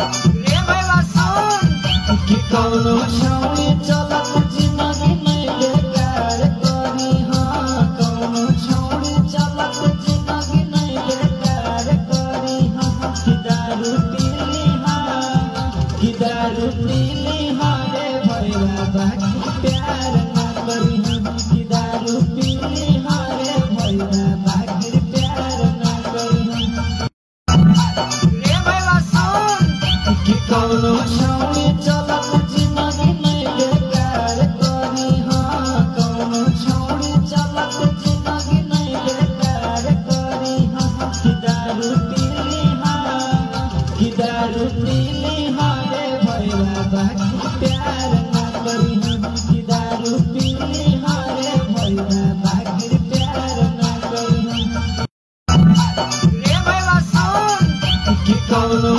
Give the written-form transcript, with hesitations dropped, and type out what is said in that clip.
रे भैया सुन कि कौनो छौरी चलत जिंदगी में बेकार करी हाँ कौनो छौरी चलत जिंदगी में बेकार करी हाँ कि दारू पीली हाँ रे भैया बाकी प्यार ना करी हाँ कि दारू पीली हाँ रे भैया बाकी प्यार ना करी हाँ रे भैया सुन कि कौनो छौरी चलत जिंदगी में बेकार करी हाँ कौनो छौरी चलत जिंदगी में बेकार करी हाँ कि दारू पीली हाँ रे भैया बाकी प्यार ना करी हाँ कि दारू पीली हाँ रे भैया बाकी प्यार ना करी हाँ रे भैया सुन कि कौनो